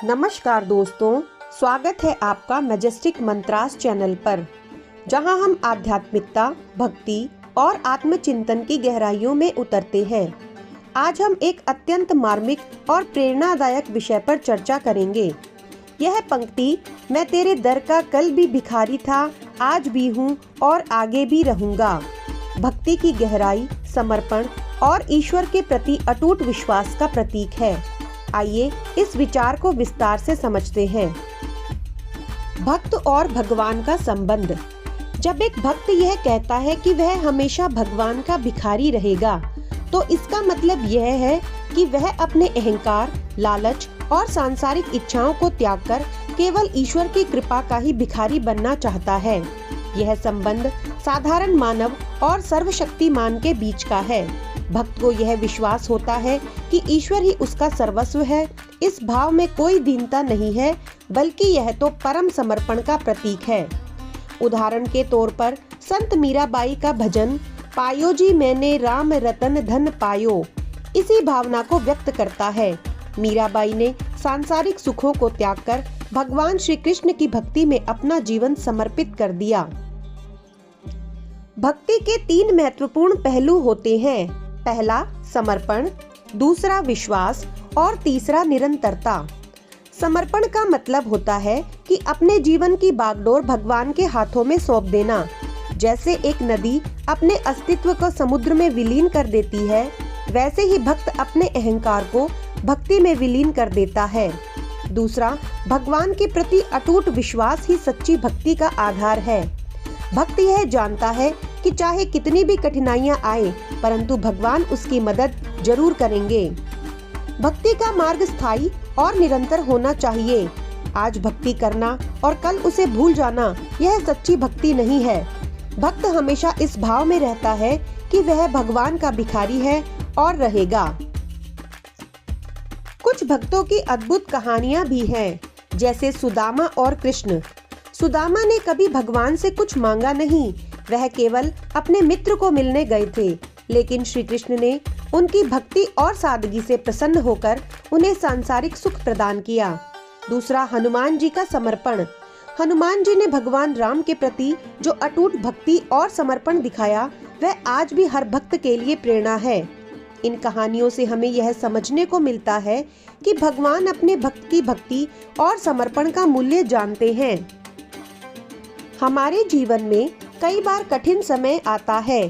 नमस्कार दोस्तों, स्वागत है आपका मैजेस्टिक मंत्रास चैनल पर, जहां हम आध्यात्मिकता, भक्ति और आत्मचिंतन की गहराइयों में उतरते हैं। आज हम एक अत्यंत मार्मिक और प्रेरणादायक विषय पर चर्चा करेंगे। यह पंक्ति, मैं तेरे दर का कल भी भिखारी था, आज भी हूँ और आगे भी रहूँगा, भक्ति की गहराई, समर्पण और ईश्वर के प्रति अटूट विश्वास का प्रतीक है। आइए इस विचार को विस्तार से समझते हैं। भक्त और भगवान का संबंध। जब एक भक्त यह कहता है कि वह हमेशा भगवान का भिखारी रहेगा, तो इसका मतलब यह है कि वह अपने अहंकार, लालच और सांसारिक इच्छाओं को त्याग कर केवल ईश्वर की कृपा का ही भिखारी बनना चाहता है। यह संबंध साधारण मानव और सर्वशक्तिमान के बीच का है। भक्त को यह विश्वास होता है कि ईश्वर ही उसका सर्वस्व है। इस भाव में कोई दीनता नहीं है, बल्कि यह तो परम समर्पण का प्रतीक है। उदाहरण के तौर पर संत मीराबाई का भजन पायो जी मैंने राम रतन धन पायो इसी भावना को व्यक्त करता है। मीराबाई ने सांसारिक सुखों को त्याग कर भगवान श्री कृष्ण की भक्ति में अपना जीवन समर्पित कर दिया। भक्ति के 3 महत्वपूर्ण पहलू होते हैं। पहला समर्पण, दूसरा विश्वास और तीसरा निरंतरता। समर्पण का मतलब होता है कि अपने जीवन की बागडोर भगवान के हाथों में सौंप देना। जैसे एक नदी अपने अस्तित्व को समुद्र में विलीन कर देती है, वैसे ही भक्त अपने अहंकार को भक्ति में विलीन कर देता है। दूसरा, भगवान के प्रति अटूट विश्वास ही सच्ची भक्ति का आधार है। भक्त यह जानता है कि चाहे कितनी भी कठिनाइयां आए, परंतु भगवान उसकी मदद जरूर करेंगे। भक्ति का मार्ग स्थायी और निरंतर होना चाहिए। आज भक्ति करना और कल उसे भूल जाना, यह सच्ची भक्ति नहीं है। भक्त हमेशा इस भाव में रहता है कि वह भगवान का भिखारी है और रहेगा। कुछ भक्तों की अद्भुत कहानियां भी हैं, जैसे सुदामा और कृष्ण। सुदामा ने कभी भगवान से कुछ मांगा नहीं, वह केवल अपने मित्र को मिलने गए थे, लेकिन श्री कृष्ण ने उनकी भक्ति और सादगी से प्रसन्न होकर उन्हें सांसारिक सुख प्रदान किया। दूसरा, हनुमान जी का समर्पण। हनुमान जी ने भगवान राम के प्रति जो अटूट भक्ति और समर्पण दिखाया, वह आज भी हर भक्त के लिए प्रेरणा है। इन कहानियों से हमें यह समझने को मिलता है कि भगवान अपने भक्त की भक्ति और समर्पण का मूल्य जानते हैं। हमारे जीवन में कई बार कठिन समय आता है।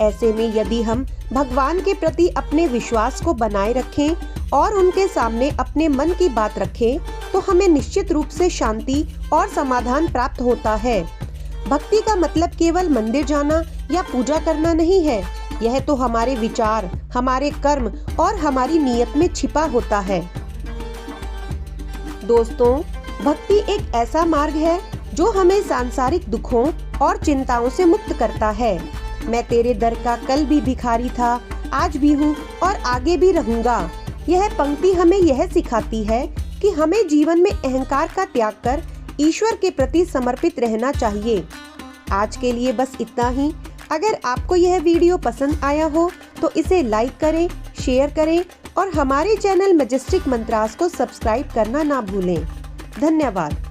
ऐसे में यदि हम भगवान के प्रति अपने विश्वास को बनाए रखें और उनके सामने अपने मन की बात रखें, तो हमें निश्चित रूप से शांति और समाधान प्राप्त होता है। भक्ति का मतलब केवल मंदिर जाना या पूजा करना नहीं है। यह तो हमारे विचार, हमारे कर्म और हमारी नीयत में छिपा होता है। दोस्तों, भक्ति एक ऐसा मार्ग है जो हमें सांसारिक दुखों और चिंताओं से मुक्त करता है। मैं तेरे दर का कल भी भिखारी था, आज भी हूँ और आगे भी रहूंगा। यह पंक्ति हमें यह सिखाती है कि हमें जीवन में अहंकार का त्याग कर ईश्वर के प्रति समर्पित रहना चाहिए। आज के लिए बस इतना ही। अगर आपको यह वीडियो पसंद आया हो तो इसे लाइक करें, शेयर करें और हमारे चैनल मैजेस्टिक मंत्रास को सब्सक्राइब करना ना भूलें। धन्यवाद।